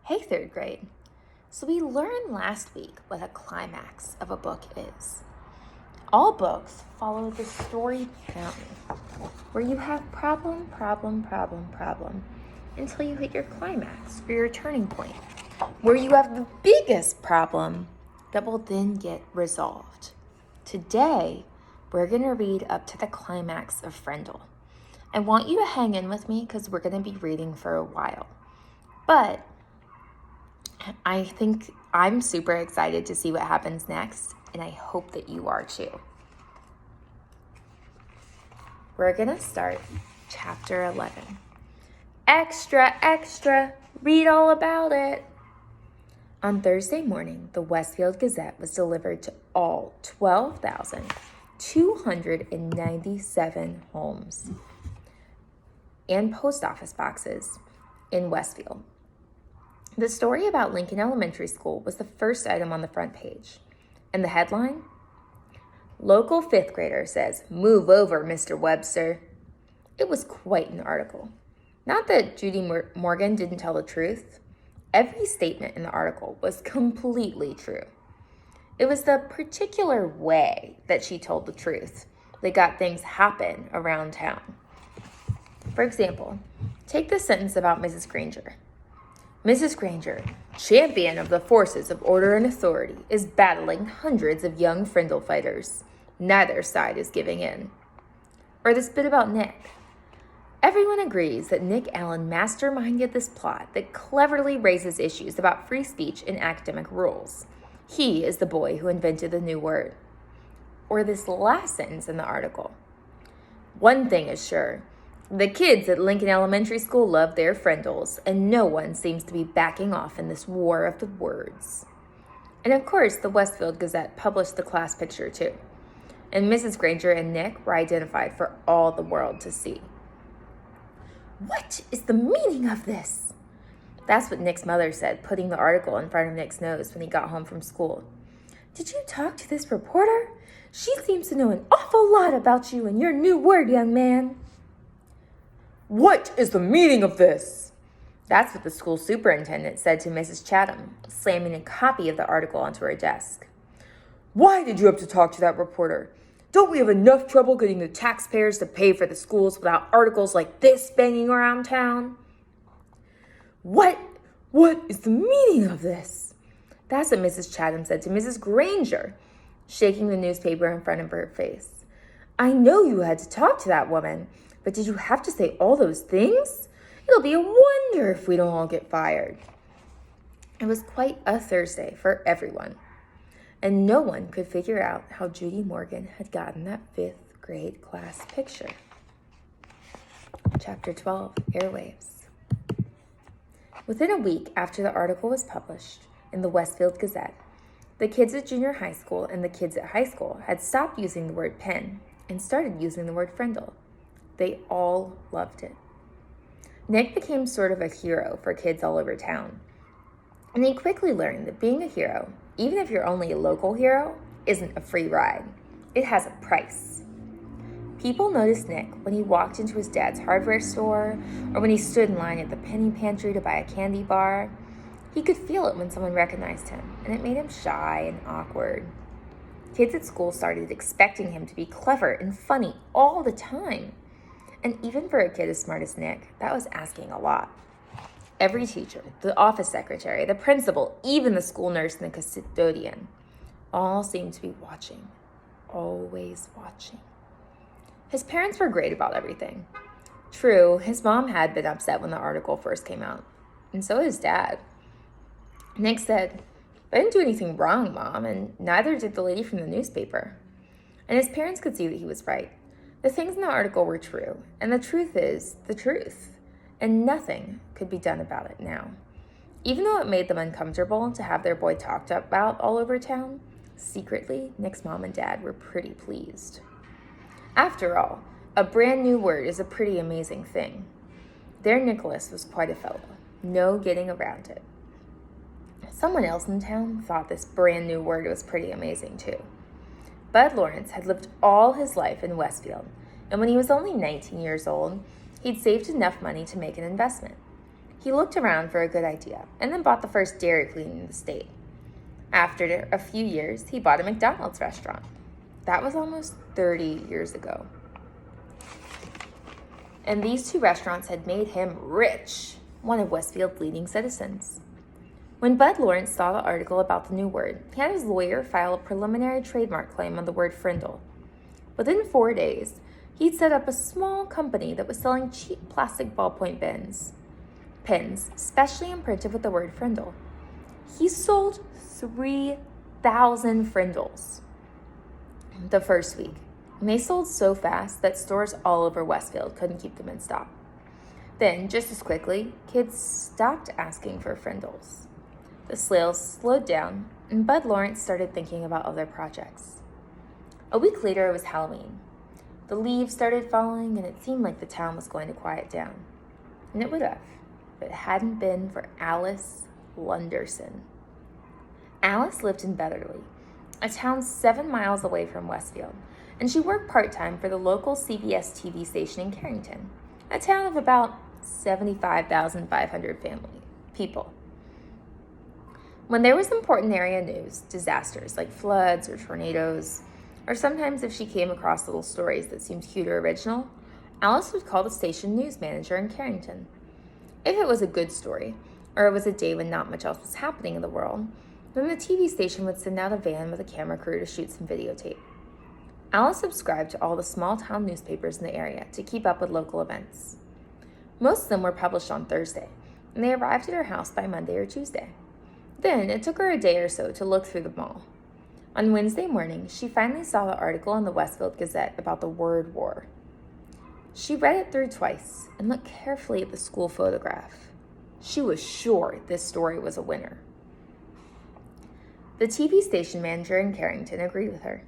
Hey, third grade. So we learned last week what a climax of a book is. All books follow the story pattern where you have problem, until you hit your climax or your turning point, where you have the biggest problem that will then get resolved. Today, we're going to read up to the climax of Frendel. I want you to hang in with me because we're going to be reading for a while. But I think I'm super excited to see what happens next, and I hope that you are too. We're going to start chapter 11. Extra, extra, read all about it. On Thursday morning, the Westfield Gazette was delivered to all 12,297 homes and post office boxes in Westfield. The story about Lincoln Elementary School was the first item on the front page. And the headline? Local fifth grader says, "Move over, Mr. Webster." It was quite an article. Not that Judy Morgan didn't tell the truth. Every statement in the article was completely true. It was the particular way that she told the truth that got things happen around town. For example, take this sentence about Mrs. Granger. Mrs. Granger, champion of the forces of order and authority, is battling hundreds of young Frendel fighters. Neither side is giving in. Or this bit about Nick. Everyone agrees that Nick Allen masterminded this plot that cleverly raises issues about free speech and academic rules. He is the boy who invented the new word. Or this last sentence in the article. One thing is sure. The kids at Lincoln Elementary School love their Frendels, and no one seems to be backing off in this war of the words. And of course, the Westfield Gazette published the class picture too. And Mrs. Granger and Nick were identified for all the world to see. What is the meaning of this? That's what Nick's mother said, putting the article in front of Nick's nose when he got home from school. Did you talk to this reporter? She seems to know an awful lot about you and your new word, young man. What is the meaning of this? That's what the school superintendent said to Mrs. Chatham, slamming a copy of the article onto her desk. Why did you have to talk to that reporter? Don't we have enough trouble getting the taxpayers to pay for the schools without articles like this banging around town? What is the meaning of this? That's what Mrs. Chatham said to Mrs. Granger, shaking the newspaper in front of her face. I know you had to talk to that woman, but did you have to say all those things? It'll be a wonder if we don't all get fired. It was quite a Thursday for everyone, and no one could figure out how Judy Morgan had gotten that fifth grade class picture. Chapter 12, Airwaves. Within a week after the article was published in the Westfield Gazette, the kids at junior high school and the kids at high school had stopped using the word pen and started using the word Frendel. They all loved it. Nick became sort of a hero for kids all over town. And he quickly learned that being a hero, even if you're only a local hero, isn't a free ride. It has a price. People noticed Nick when he walked into his dad's hardware store or when he stood in line at the penny pantry to buy a candy bar. He could feel it when someone recognized him, and it made him shy and awkward. Kids at school started expecting him to be clever and funny all the time. And even for a kid as smart as Nick, that was asking a lot. Every teacher, the office secretary, the principal, even the school nurse and the custodian, all seemed to be watching, always watching. His parents were great about everything. True, his mom had been upset when the article first came out, and so his dad. Nick said, "I didn't do anything wrong, Mom, and neither did the lady from the newspaper." And his parents could see that he was right. The things in the article were true, and the truth is the truth, and nothing could be done about it now. Even though it made them uncomfortable to have their boy talked about all over town, secretly, Nick's mom and dad were pretty pleased. After all, a brand new word is a pretty amazing thing. Their Nicholas was quite a fellow, no getting around it. Someone else in town thought this brand new word was pretty amazing too. Bud Lawrence had lived all his life in Westfield, and when he was only 19 years old, he'd saved enough money to make an investment. He looked around for a good idea and then bought the first Dairy Queen in the state. After a few years, he bought a McDonald's restaurant. That was almost 30 years ago. And these two restaurants had made him rich, one of Westfield's leading citizens. When Bud Lawrence saw the article about the new word, he had his lawyer file a preliminary trademark claim on the word frindle. Within 4 days, he'd set up a small company that was selling cheap plastic ballpoint pens, specially imprinted with the word frindle. He sold 3,000 frindles the first week. And they sold so fast that stores all over Westfield couldn't keep them in stock. Then, just as quickly, kids stopped asking for frindles. The sales slowed down, and Bud Lawrence started thinking about other projects. A week later, it was Halloween. The leaves started falling, and it seemed like the town was going to quiet down. And it would have, if it hadn't been for Alice Lunderson. Alice lived in Betherly, a town 7 miles away from Westfield, and she worked part-time for the local CBS TV station in Carrington, a town of about 75,500 people. When there was important area news, disasters like floods or tornadoes, or sometimes if she came across little stories that seemed cute or original, Alice would call the station news manager in Carrington. If it was a good story, or it was a day when not much else was happening in the world, then the TV station would send out a van with a camera crew to shoot some videotape. Alice subscribed to all the small-town newspapers in the area to keep up with local events. Most of them were published on Thursday, and they arrived at her house by Monday or Tuesday. Then it took her a day or so to look through them all. On Wednesday morning, she finally saw the article in the Westfield Gazette about the word war. She read it through twice and looked carefully at the school photograph. She was sure this story was a winner. The TV station manager in Carrington agreed with her.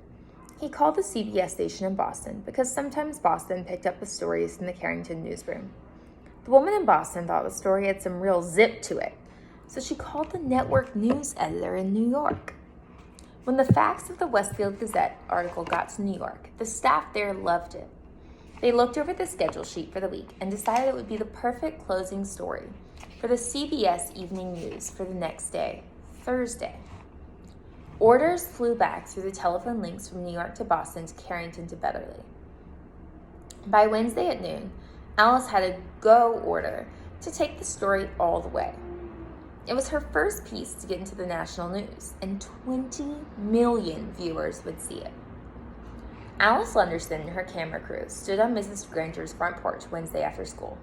He called the CBS station in Boston because sometimes Boston picked up the stories in the Carrington newsroom. The woman in Boston thought the story had some real zip to it, so she called the network news editor in New York. When the facts of the Westfield Gazette article got to New York, the staff there loved it. They looked over the schedule sheet for the week and decided it would be the perfect closing story for the CBS Evening News for the next day, Thursday. Orders flew back through the telephone links from New York to Boston to Carrington to Betherly. By Wednesday at noon, Alice had a go order to take the story all the way. It was her first piece to get into the national news, and 20 million viewers would see it. Alice Lunderson and her camera crew stood on Mrs. Granger's front porch Wednesday after school.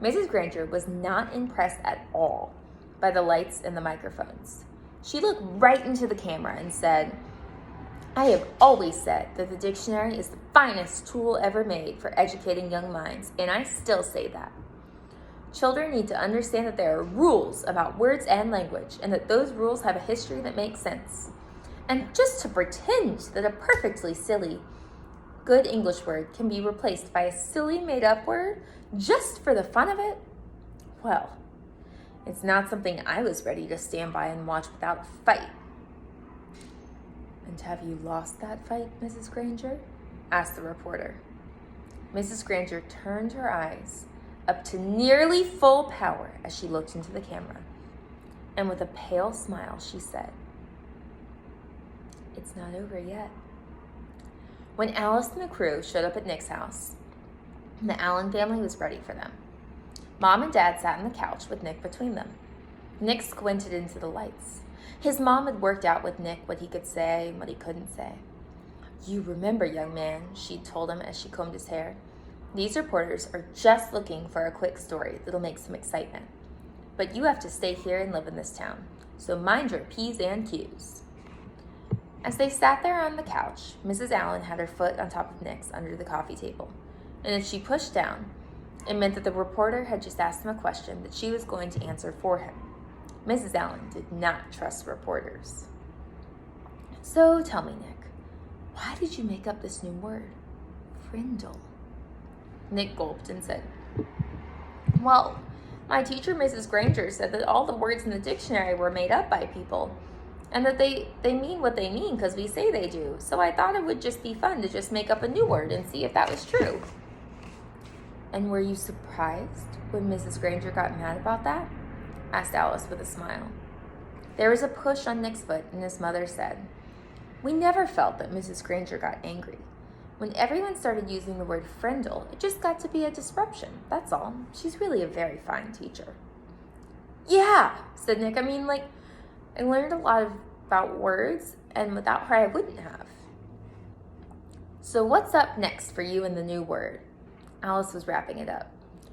Mrs. Granger was not impressed at all by the lights and the microphones. She looked right into the camera and said, "I have always said that the dictionary is the finest tool ever made for educating young minds, and I still say that. Children need to understand that there are rules about words and language, and that those rules have a history that makes sense. And just to pretend that a perfectly silly, good English word can be replaced by a silly made-up word just for the fun of it, well, it's not something I was ready to stand by and watch without a fight." "And have you lost that fight, Mrs. Granger?" asked the reporter. Mrs. Granger turned her eyes up to nearly full power as she looked into the camera. And with a pale smile, she said, "It's not over yet." When Alice and the crew showed up at Nick's house, the Allen family was ready for them. Mom and Dad sat on the couch with Nick between them. Nick squinted into the lights. His mom had worked out with Nick what he could say and what he couldn't say. "You remember, young man," she told him as she combed his hair, "these reporters are just looking for a quick story that'll make some excitement. But you have to stay here and live in this town, so mind your P's and Q's." As they sat there on the couch, Mrs. Allen had her foot on top of Nick's under the coffee table, and if she pushed down, it meant that the reporter had just asked him a question that she was going to answer for him. Mrs. Allen did not trust reporters. "So tell me, Nick, why did you make up this new word, frindle?" Nick gulped and said, "Well, my teacher, Mrs. Granger, said that all the words in the dictionary were made up by people, and that they mean what they mean because we say they do. So I thought it would just be fun to just make up a new word and see if that was true." And were you surprised when Mrs. Granger got mad about that? Asked Alice with a smile. There was a push on Nick's foot, and his mother said, We never felt that Mrs. Granger got angry. When everyone started using the word friendle, it just got to be a disruption, that's all. She's really a very fine teacher. Yeah, said Nick. I learned a lot about words, and without her, I wouldn't have. So what's up next for you in the new word? Alice was wrapping it up.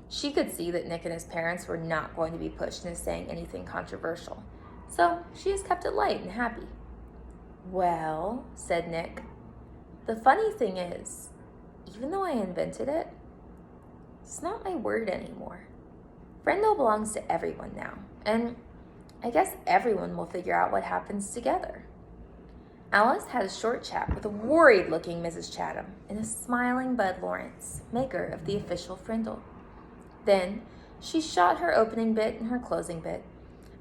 She could see that Nick and his parents were not going to be pushed into saying anything controversial, so she just kept it light and happy. Well, said Nick, the funny thing is, even though I invented it, it's not my word anymore. Friendle belongs to everyone now, and I guess everyone will figure out what happens together. Alice had a short chat with a worried-looking Mrs. Chatham and a smiling Bud Lawrence, maker of the official friendle. Then she shot her opening bit and her closing bit,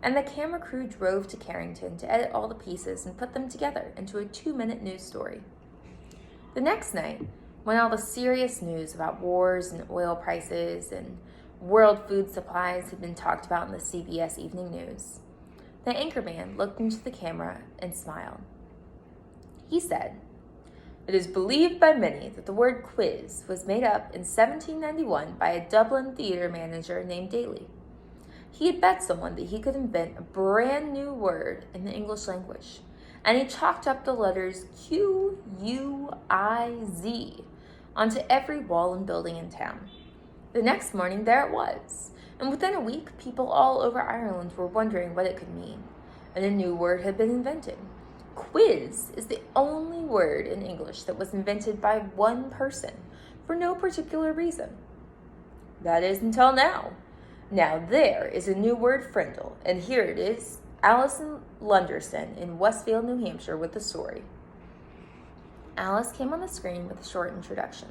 and the camera crew drove to Carrington to edit all the pieces and put them together into a 2-minute news story. The next night, when all the serious news about wars and oil prices and world food supplies had been talked about in the CBS Evening News, the anchorman looked into the camera and smiled. He said, It is believed by many that the word quiz was made up in 1791 by a Dublin theater manager named Daly. He had bet someone that he could invent a brand new word in the English language, and he chalked up the letters Q-U-I-Z onto every wall and building in town. The next morning, there it was, and within a week, people all over Ireland were wondering what it could mean, and a new word had been invented. Quiz is the only word in English that was invented by one person for no particular reason. That is until now. Now there is a new word, friendle, and here it is, Alison Lunderson in Westfield, New Hampshire, with the story. Alice came on the screen with a short introduction.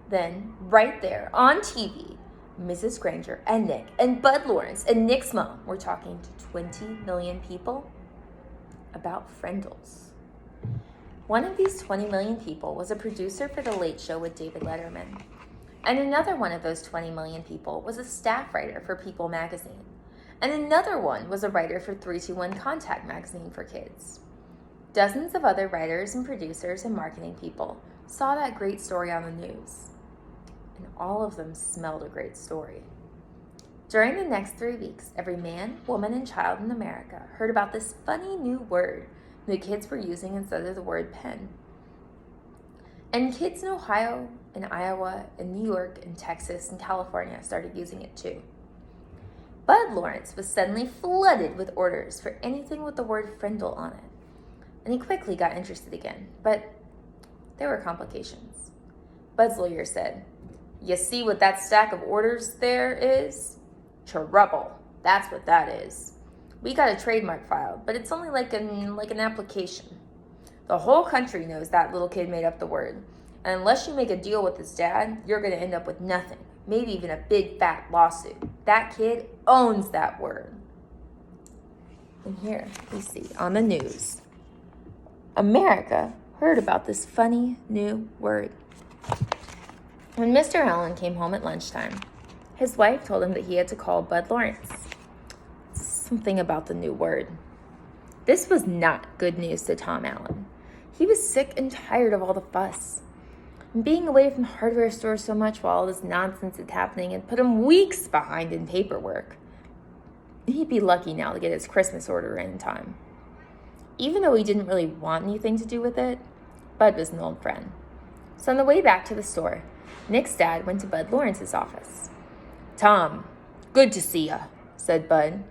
Then, right there on TV, Mrs. Granger and Nick and Bud Lawrence and Nick's mom were talking to 20 million people about friendles. One of these 20 million people was a producer for The Late Show with David Letterman. And another one of those 20 million people was a staff writer for People magazine. And another one was a writer for 321 Contact magazine for kids. Dozens of other writers and producers and marketing people saw that great story on the news. And all of them smelled a great story. During the next 3 weeks, every man, woman, and child in America heard about this funny new word the kids were using instead of the word pen. And kids in Ohio and Iowa and New York and Texas and California started using it too. Bud Lawrence was suddenly flooded with orders for anything with the word friendle on it. And he quickly got interested again, but there were complications. Bud's lawyer said, You see what that stack of orders there is? Trouble. That's what that is. We got a trademark filed, but it's only like an application. The whole country knows that little kid made up the word. And unless you make a deal with his dad, you're going to end up with nothing. Maybe even a big fat lawsuit. That kid owns that word. And here we see on the news, America heard about this funny new word. When Mr. Allen came home at lunchtime, his wife told him that he had to call Bud Lawrence. Something about the new word. This was not good news to Tom Allen. He was sick and tired of all the fuss. And being away from hardware stores so much while all this nonsense is happening had put him weeks behind in paperwork. He'd be lucky now to get his Christmas order in time. Even though he didn't really want anything to do with it, Bud was an old friend. So on the way back to the store, Nick's dad went to Bud Lawrence's office. Tom, good to see ya, said Bud.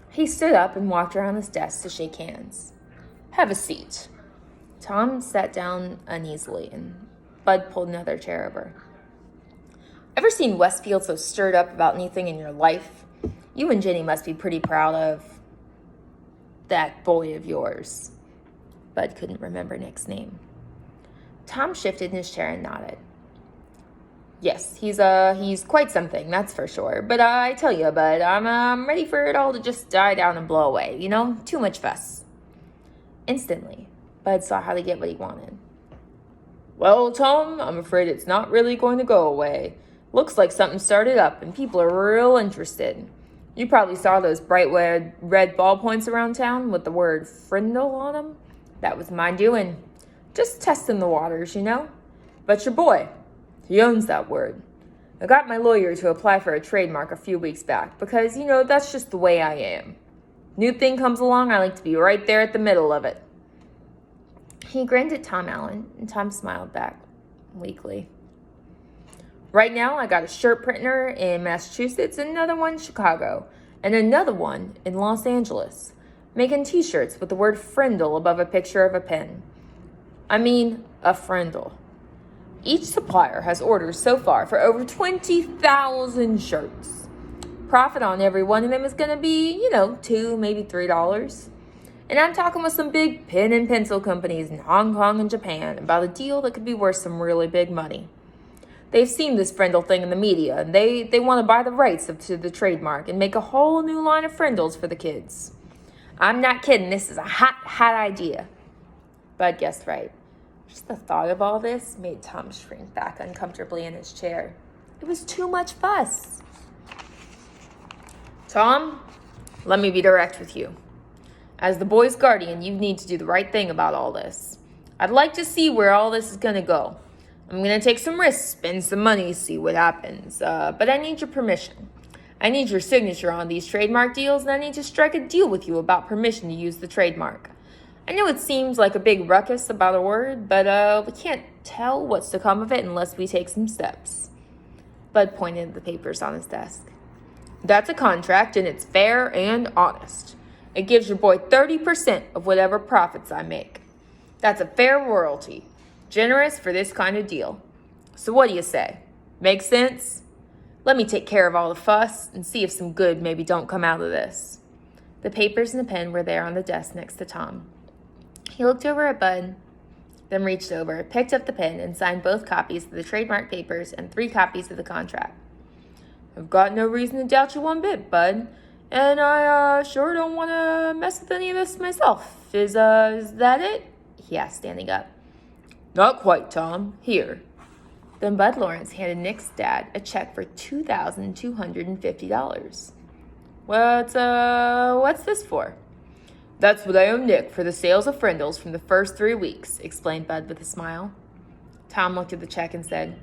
He stood up and walked around his desk to shake hands. Have a seat. Tom sat down uneasily, and Bud pulled another chair over. Ever seen Westfield so stirred up about anything in your life? You and Jenny must be pretty proud of that boy of yours. Bud couldn't remember Nick's name. Tom shifted in his chair and nodded. Yes, he's quite something, that's for sure. But I tell you, Bud, I'm ready for it all to just die down and blow away. You know, too much fuss. Instantly, Bud saw how to get what he wanted. Well, Tom, I'm afraid it's not really going to go away. Looks like something started up and people are real interested. You probably saw those bright red ballpoints around town with the word Frindle on them. That was my doing. Just testing the waters, you know? But your boy, he owns that word. I got my lawyer to apply for a trademark a few weeks back because, that's just the way I am. New thing comes along, I like to be right there at the middle of it. He grinned at Tom Allen, and Tom smiled back, weakly. Right now, I got a shirt printer in Massachusetts, another one in Chicago, and another one in Los Angeles, making t-shirts with the word Frindle above a picture of a pen. I mean, a Frindle. Each supplier has orders so far for over 20,000 shirts. Profit on every one of them is going to be, $2, maybe $3. And I'm talking with some big pen and pencil companies in Hong Kong and Japan about a deal that could be worth some really big money. They've seen this Frindle thing in the media, and they want to buy the rights to the trademark and make a whole new line of Frindles for the kids. I'm not kidding. This is a hot idea. Bud guessed right. Just the thought of all this made Tom shrink back uncomfortably in his chair. It was too much fuss. Tom, let me be direct with you. As the boy's guardian, you need to do the right thing about all this. I'd like to see where all this is going to go. I'm going to take some risks, spend some money, see what happens. But I need your permission. I need your signature on these trademark deals, and I need to strike a deal with you about permission to use the trademark. I know it seems like a big ruckus about a word, but we can't tell what's to come of it unless we take some steps. Bud pointed at the papers on his desk. That's a contract, and it's fair and honest. It gives your boy 30% of whatever profits I make. That's a fair royalty. Generous for this kind of deal. So what do you say? Make sense? Let me take care of all the fuss and see if some good maybe don't come out of this. The papers and the pen were there on the desk next to Tom. He looked over at Bud, then reached over, picked up the pen, and signed both copies of the trademark papers and 3 copies of the contract. I've got no reason to doubt you one bit, Bud, and I sure don't want to mess with any of this myself. Is that it? He asked, standing up. Not quite, Tom. Here. Then Bud Lawrence handed Nick's dad a check for $2,250. What's this for? That's what I owe Nick for the sales of Frindles from the first 3 weeks, explained Bud with a smile. Tom looked at the check and said,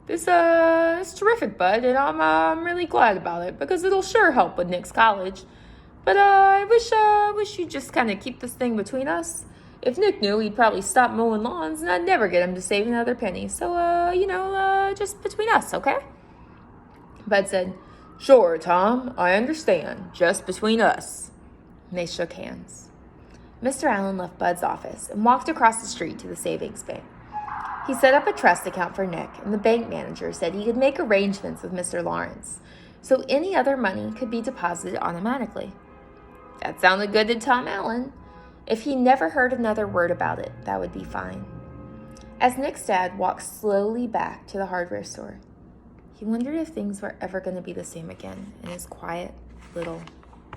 This is terrific, Bud, and I'm really glad about it because it'll sure help with Nick's college. But I wish you'd just kind of keep this thing between us. If Nick knew, he'd probably stop mowing lawns, and I'd never get him to save another penny. So, just between us, okay? Bud said, Sure, Tom, I understand. Just between us. And they shook hands. Mr. Allen left Bud's office and walked across the street to the savings bank. He set up a trust account for Nick, and the bank manager said he could make arrangements with Mr. Lawrence, so any other money could be deposited automatically. That sounded good to Tom Allen. If he never heard another word about it, that would be fine. As Nick's dad walked slowly back to the hardware store, he wondered if things were ever going to be the same again in his quiet little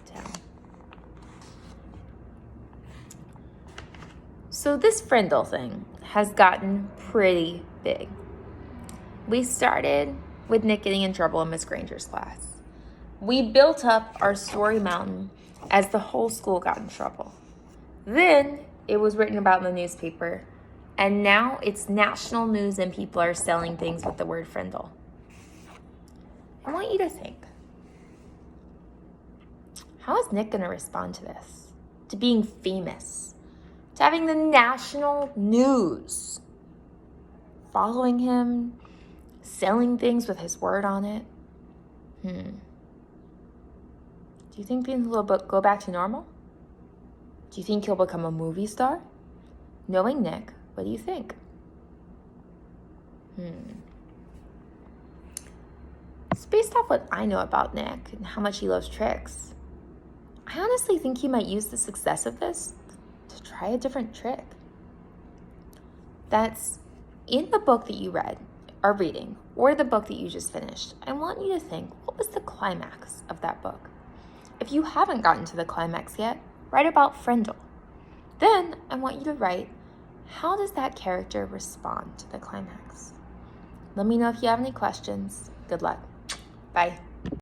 town. So this Frindle thing has gotten pretty big. We started with Nick getting in trouble in Miss Granger's class. We built up our story mountain as the whole school got in trouble. Then it was written about in the newspaper, and now it's national news and people are selling things with the word Frindle. I want you to think, how is Nick going to respond to this? To being famous? To having the national news following him, selling things with his word on it? Do you think things will go back to normal? Do you think he'll become a movie star? Knowing Nick, what do you think? So based off what I know about Nick and how much he loves tricks, I honestly think he might use the success of this to try a different trick. That's in the book that you are reading, or the book that you just finished. I want you to think, what was the climax of that book? If you haven't gotten to the climax yet, write about Frindle. Then I want you to write, how does that character respond to the climax? Let me know if you have any questions. Good luck. Bye.